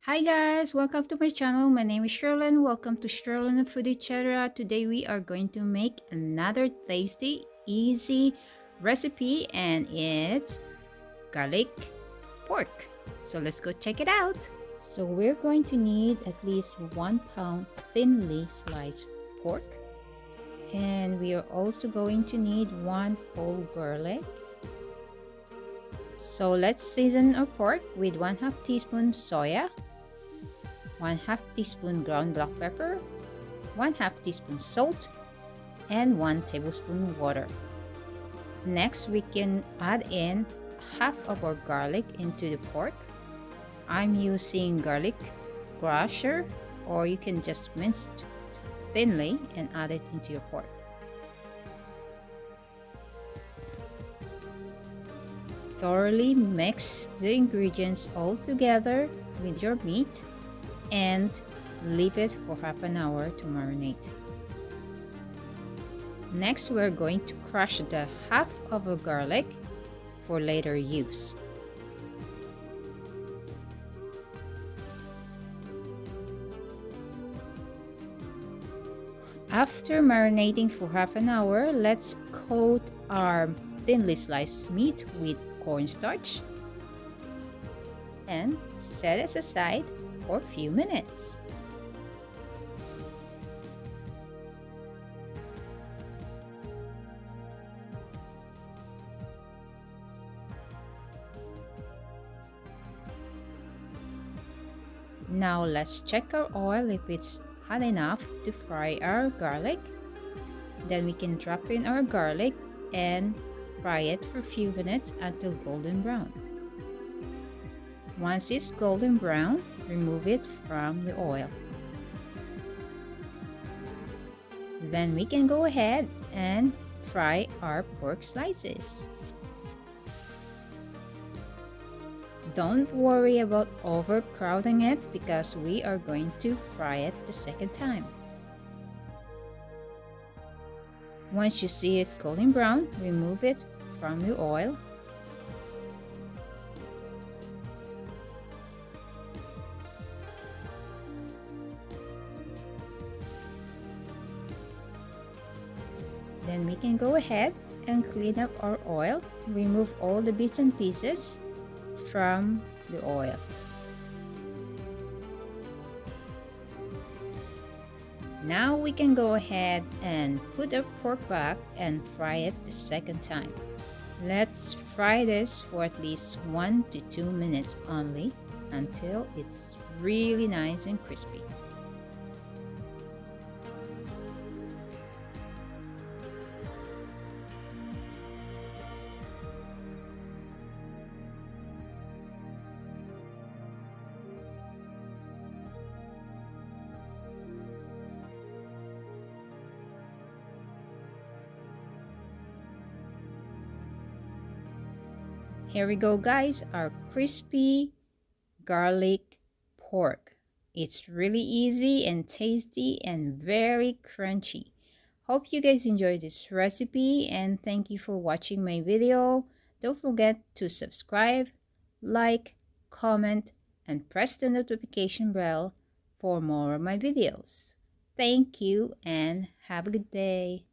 Hi guys, welcome to my channel. My name is Sherlyn. Welcome to Sherlyn Food Etc. Today we are going to make another tasty, easy recipe and it's garlic pork. So let's go check it out. So we're going to need at least 1 pound thinly sliced pork, and we are also going to need 1 whole garlic. So let's season our pork with 1/2 teaspoon soya, 1/2 teaspoon ground black pepper, 1/2 teaspoon salt, and 1 tablespoon water. Next, we can add in half of our garlic into the pork. I'm using garlic crusher, or you can just mince thinly and add it into your pork. Thoroughly mix the ingredients all together with your meat and leave it for half an hour to marinate. Next, we're going to crush the half of a garlic for later use. After marinating for half an hour, let's coat our thinly sliced meat with cornstarch and set it aside for a few minutes. Now let's check our oil if it's hot enough to fry our garlic. Then we can drop in our garlic and fry it for a few minutes until golden brown. Once it's golden brown, remove it from the oil. Then we can go ahead and fry our pork slices. Don't worry about overcrowding it because we are going to fry it the second time. Once you see it golden brown, remove it from the oil. Then we can go ahead and clean up our oil, remove all the bits and pieces from the oil. Now we can go ahead and put our pork back and fry it the second time. Let's fry this for at least 1 to 2 minutes only until it's really nice and crispy. Here we go guys, our crispy garlic pork. It's really easy and tasty and very crunchy. Hope you guys enjoyed this recipe and thank you for watching my video. Don't forget to subscribe, like, comment, and press the notification bell for more of my videos. Thank you and have a good day.